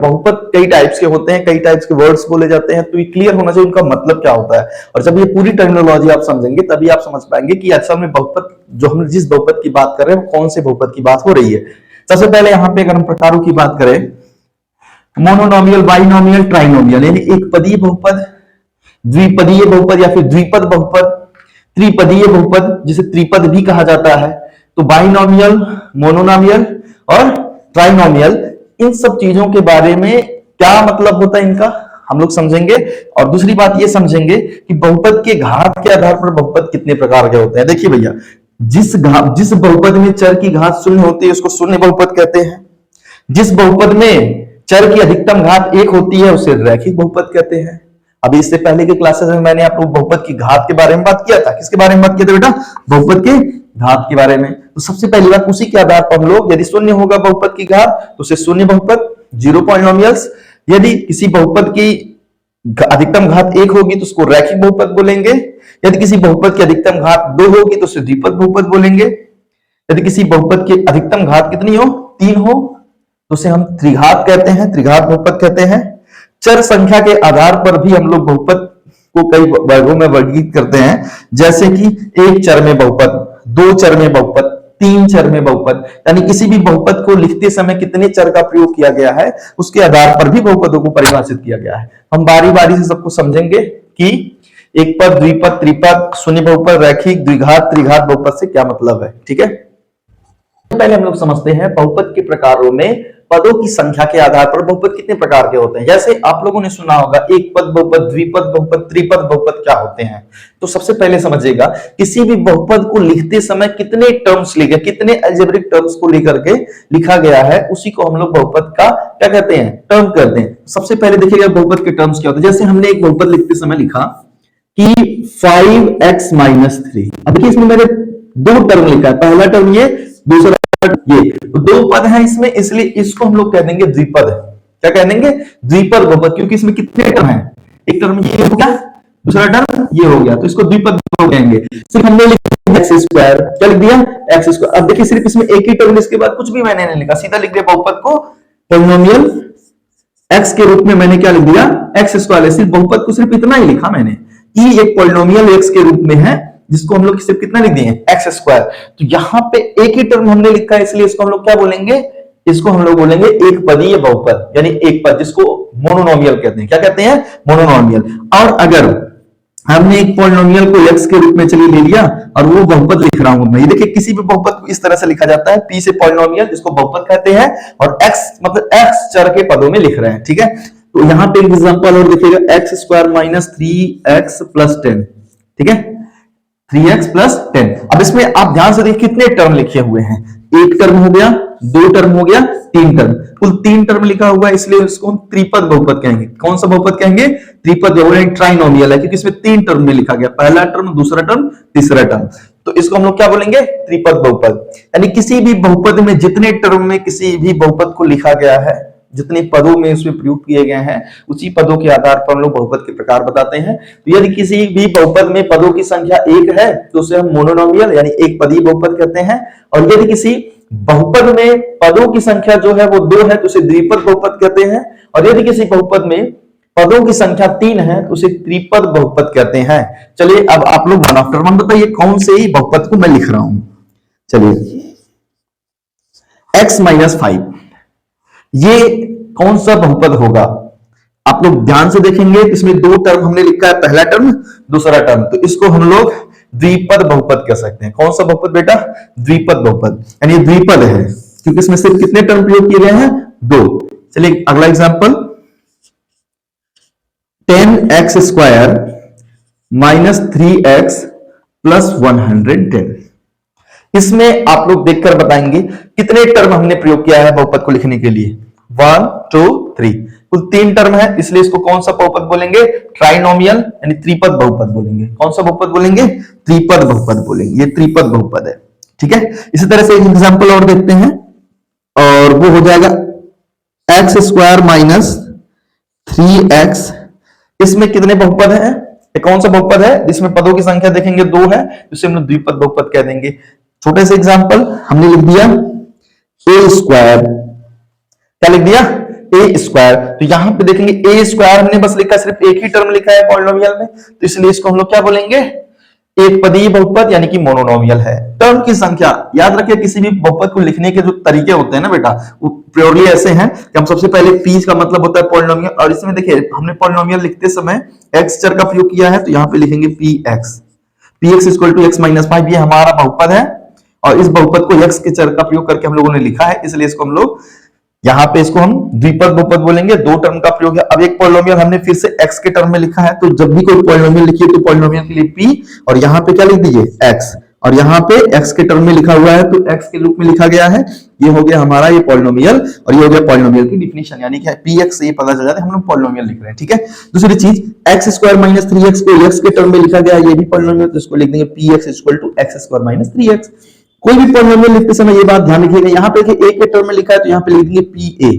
बहुपद कई टाइप्स के होते हैं, कई टाइप्स के वर्ड्स बोले जाते हैं, तो ये क्लियर होना चाहिए उनका मतलब क्या होता है। और जब ये पूरी टर्मिनोलॉजी आप समझेंगे तभी आप समझ पाएंगे कि असल में बहुपद, जो हम जिस बहुपद की बात कर रहे हैं वो कौन से बहुपद की बात हो रही है। सबसे पहले यहाँ पे अगर हम प्रकारों की बात करें, मोनोनोमियल, बाइनोमियल, ट्राइनोमियल, यानी एक पदीय बहुपद, द्विपदीय बहुपद या फिर द्विपद बहुपद, त्रिपदीय बहुपद जिसे त्रिपद भी कहा जाता है, तो बाइनोमियल, मोनोनोमियल और ट्राइनोमियल, इन सब चीजों के बारे में क्या मतलब होता है इनका हम लोग समझेंगे। और दूसरी बात ये समझेंगे कि बहुपद के घात के आधार पर बहुपद कितने प्रकार के होते हैं। देखिए भैया, जिस बहुपद में चर की घात शून्य होती है उसको शून्य बहुपद कहते हैं। जिस बहुपद में चर की अधिकतम घात 1 होती है उसे रैखिक बहुपद कहते हैं। अभी इससे पहले के क्लासेस में मैंने आप लोग बहुपद की घात के बारे में बात किया था। किसके बारे में बात किया था बेटा? बहुपद के घात के बारे में। तो सबसे पहली बात उसी के आधार पर हम लोग, यदि शून्य होगा बहुपद की घात तो उसे शून्य बहुपद, जीरो पॉलिनोमियल्स। यदि किसी बहुपद की अधिकतम घात 1 होगी तो उसको रैखिक बहुपद बोलेंगे। यदि किसी बहुपद की अधिकतम घात 2 होगी तो उसे द्विपद बहुपद बोलेंगे। यदि किसी बहुपद की अधिकतम घात कितनी हो? 3 हो तो उसे हम त्रिघात कहते हैं, त्रिघात बहुपद कहते हैं। चर संख्या के आधार पर भी हम लोग बहुपद को कई वर्गों में वर्गीकृत करते हैं, जैसे कि एक चर में बहुपद, दो चर में बहुपद, तीन चर में बहुपद, यानी किसी भी बहुपद को लिखते समय कितने चर का प्रयोग किया गया है उसके आधार पर भी बहुपदों को परिभाषित किया गया है। हम बारी बारी से सबको समझेंगे कि एक पद, द्विपद, त्रिपद, शून्य बहुपद, रैखिक, द्विघात, त्रिघात बहुपद से क्या मतलब है। ठीक है, पहले हम लोग समझते हैं बहुपद के प्रकारों में पदों की संख्या के आधार पर बहुपद कितने प्रकार के होते हैं। जैसे आप लोगों ने सुना होगा एक पद बहुपद, द्विपद बहुपद, त्रिपद बहुपद क्या होते हैं। तो सबसे पहले समझिएगा, किसी भी बहुपद को लिखते समय कितने टर्म्स लिखे, कितने अलजेब्रिक टर्म्स को लेकर के लिखा गया है, उसी को हम लोग बहुपद का क्या कहते हैं? टर्म कहते हैं। सबसे पहले देखिएगा बहुपद के टर्म्स क्या होते हैं। जैसे हमने एक बहुपद लिखते समय लिखा कि 5x - 3। अब देखिए इसमें मैंने दो टर्म लिखा है, पहला टर्म ये, दूसरा ये, तो दो पद है इसमें, इसलिए इसको हम लोग कह देंगे द्विपद। क्या कह देंगे? द्विपद बहुपद, क्योंकि इसमें कितने टर्म हैं? एक टर्म ये हो गया, दूसरा टर्म ये हो गया, तो इसको द्विपद कहेंगे। सिर्फ हमने लिखा एक्स स्क्वायर, क्या लिख दिया? X square. अब देखिए सिर्फ इसमें एक ही टर्म, इसके बाद कुछ भी मैंने नहीं लिखा, सीधा लिख दिया बहुपद को पॉलिनोमियल एक्स के रूप में। मैंने क्या लिख दिया? X square. सिर्फ बहुपद को सिर्फ इतना ही लिखा मैंने, ई एक पॉलिनोमियल एक्स के रूप में है जिसको हम लोग सिर्फ कितना लिख दिए? X square. तो यहां पे एक ही टर्म हमने लिखा है, इसलिए इसको हम लोग क्या बोलेंगे? इसको हम लोग बोलेंगे एक पदीय बहुपद, यानी एक पद, जिसको मोनोनोमियल कहते हैं। क्या कहते हैं? मोनोनोमियल। और अगर हमने एक पॉलिनोमियल को एक्स के रूप में चलिए ले लिया और वो बहुपद लिख रहा हूं मैं, ये देखिए किसी भी बहुपद को इस तरह से लिखा जाता है, पी से पॉलिनोमियल जिसको बहुपद कहते हैं, और एक्स मतलब एक्स चर के पदों में लिख रहे हैं। ठीक है, तो यहां पे एक एग्जांपल और देखिएगा, एक्स स्क्वायर माइनस 3x + 10। ठीक है, 3x + 10। अब इसमें आप ध्यान से देखिए कितने टर्म लिखे हुए हैं। एक टर्म हो गया, दो टर्म हो गया, तीन टर्म, कुल 3 टर्म लिखा हुआ है, इसलिए इसको हम त्रिपद बहुपद कहेंगे। कौन सा बहुपद कहेंगे? त्रिपद बहुपद। ट्राइनोमियल है क्योंकि इसमें 3 टर्म में लिखा गया, पहला टर्म, दूसरा टर्म, तीसरा टर्म, तो इसको हम लोग क्या बोलेंगे? त्रिपद बहुपद। यानी किसी भी बहुपद में जितने टर्म में किसी भी बहुपद को लिखा गया है, जितने पदों में उसमें प्रयोग किए गए हैं, उसी पदों के आधार पर हम लोग बहुपद के प्रकार बताते हैं। तो यदि किसी भी बहुपद में पदों की संख्या 1 है तो उसे हम मोनोनोमियल यानी एक पदीय बहुपद कहते हैं। और यदि किसी बहुपद में पदों की संख्या जो है वो 2 है तो उसे द्विपद बहुपद कहते हैं। और यदि किसी बहुपद में पदों की संख्या 3 है तो उसे त्रिपद बहुपद कहते हैं। चलिए अब आप लोग वन आफ्टर वन बताइए कौन से ही बहुपद को मैं लिख रहा हूं। चलिए, x - 5, ये कौन सा बहुपद होगा? आप लोग ध्यान से देखेंगे, इसमें 2 टर्म हमने लिखा है, पहला टर्म, दूसरा टर्म, तो इसको हम लोग द्विपद बहुपद कह सकते हैं। कौन सा बहुपद बेटा? द्विपद बहुपद, यानी द्विपद है क्योंकि इसमें सिर्फ कितने टर्म प्रयोग किए गए हैं? 2। चलिए अगला एग्जांपल, 10x² - 3x + 110। इसमें आप लोग देखकर बताएंगे कितने टर्म हमने प्रयोग किया है बहुपद को लिखने के लिए। 1 2 3, कुल 3 टर्म है, इसलिए इसको कौन सा बहुपद बोलेंगे? ट्राइनोमियल यानी त्रिपद बहुपद बोलेंगे। कौन सा बहुपद बोलेंगे? त्रिपद बहुपद बोलेंगे। ये त्रिपद बहुपद है। ठीक है, इसी तरह से एक एग्जांपल और देखते हैं और वो हो जाएगा x² - 3x। इसमें कितने बहुपद हैं? कौन सा बहुपद है जिसमें पदों की संख्या देखेंगे 2 है, जिसे हम लोग द्विपद बहुपद कह देंगे। छोटे से एग्जांपल हमने लिख दिया a², क्या लिख दिया? ए स्क्वायर। तो यहां पे देखेंगे ए स्क्वायर हमने बस लिखा, सिर्फ एक ही टर्म लिखा है पॉलिनोमियल में, तो इसलिए इसको हम लोग क्या बोलेंगे, एक पदीय बहुपद यानी कि मोनोनोमियल है। टर्म की संख्या याद रखिए, किसी भी बहुपद को लिखने के जो तरीके होते हैं ना बेटा, वो प्योरली ऐसे हैं कि हम सबसे पहले पी का मतलब होता है पॉलिनोमियल, और इसमें देखिए हमने पॉलिनोमियल लिखते समय एक्स चर का प्रयोग किया है, तो यहां पे लिखेंगे P X equal to X minus 5, ये हमारा बहुपद है, और इस बहुपद को एक्स के चर का प्रयोग करके हम लोगों ने लिखा है, इसलिए इसको हम लोग यहां पे इसको हम द्विपद बहुपद बोलेंगे, दो टर्म का प्रयोग है। अब एक पॉलिनोमियल हमने फिर से x के टर्म में लिखा है, तो जब भी कोई पॉलिनोमियल लिखिए तो पॉलिनोमियल के लिए p, और यहां पे क्या लिख दीजिए x, और यहां पे x के टर्म में लिखा हुआ है तो x के रूप में लिखा गया है। ये हो गया हमारा ये पॉलिनोमियल, और ये हो गया पॉलिनोमियल की डिफिनीशन, यानी कि px से ये पता चल जाता है हम लोग पॉलिनोमियल लिख रहे हैं, ठीक है। दूसरी चीज x स्क्वायर माइनस 3x को x के टर्म में लिखा गया है, ये भी पॉलिनोमियल, तो इसको लिख देंगे px equal to x square minus 3x। कोई भी पॉलिनोमियल लिखते समय ये बात ध्यान रखिएगा, यहां पे देखिए a के टर्म में लिखा है तो यहां पे लिख देंगे pa,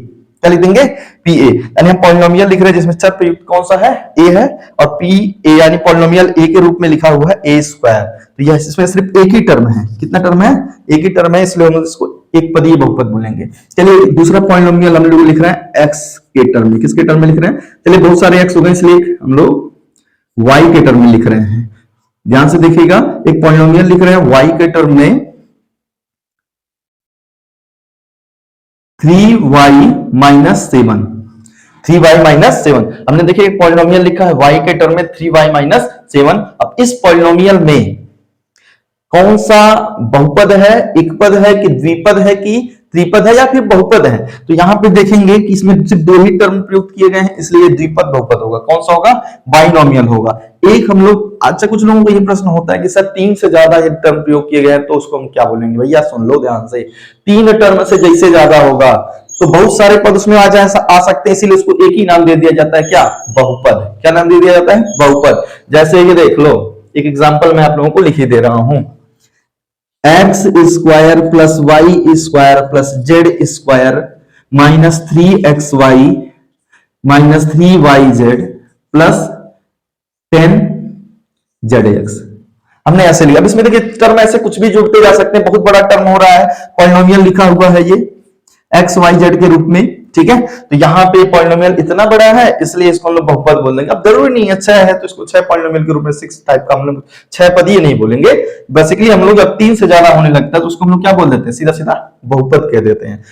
क्या लिख देंगे pa, यानी हम पॉलिनोमियल लिख रहे हैं जिसमें चर प्रयुक्त कौन सा है a है, और pa यानी पॉलिनोमियल a के रूप में लिखा हुआ है a स्क्वायर, तो यह इसमें सिर्फ एक ही टर्म है, कितना टर्म है, एक ही टर्म है, इसलिए हम इसको एक पदीय बहुपद बोलेंगे। चलिए दूसरा पॉलिनोमियल हम लोग लिख रहे हैं x के टर्म में, किसके टर्म में लिख रहे हैं, चलिए बहुत सारे x हो गए इसलिए हम लोग y के टर्म में लिख रहे हैं। ध्यान से देखिएगा, एक पॉलिनोमियल लिख रहे हैं y के टर्म में 3y माइनस 7, 3y माइनस 7, हमने देखिए एक पॉलिनोमियल लिखा है y के टर्म में 3y माइनस 7। अब इस पॉलिनोमियल में कौन सा बहुपद है, एकपद है कि द्विपद है कि त्रिपद है या फिर बहुपद है, तो यहां पे देखेंगे कि इसमें सिर्फ दो ही टर्म प्रयुक्त किए गए हैं, इसलिए द्विपद बहुपद होगा। कौन सा होगा, बाइनोमियल होगा। एक हम लोग, अच्छा कुछ लोगों को ये प्रश्न होता है कि सर तीन से ज्यादा टर्म प्रयोग किए गए हैं तो उसको हम क्या बोलेंगे, भैया सुन लो ध्यान से, तीन टर्म से जैसे ज्यादा होगा तो बहुत सारे पद उसमें आ सकते हैं, इसीलिए उसको एक ही नाम दे दिया जाता है, क्या, बहुपद। क्या नाम दे दिया जाता है, बहुपद। जैसे ये देख लो, एक एग्जांपल मैं आप लोगों को लिख ही दे रहा हूं, X square plus Y square plus Z square minus 3xy minus 3yz plus 10zx, हमने ऐसे लिया। अब इसमें देखिए टर्म ऐसे कुछ भी जुड़ते जा सकते हैं, बहुत बड़ा टर्म हो रहा है, पॉलिनोमियल लिखा हुआ है ये एक्स वाई जेड के रूप में, ठीक है। तो यहाँ पे पॉलिनोमियल इतना बड़ा है इसलिए इसको हम लोग बहुपद बोल देंगे। अब जरूरी नहीं है 6 है तो इसको 6 पॉलिनोमियल के रूप में 6 टाइप का हम लोग 6 पदीय नहीं बोलेंगे, बेसिकली हम लोग जब 3 से ज्यादा होने लगता है तो उसको हम लोग क्या बोल देते हैं, सीधा सीधा बहुपद कह देते हैं।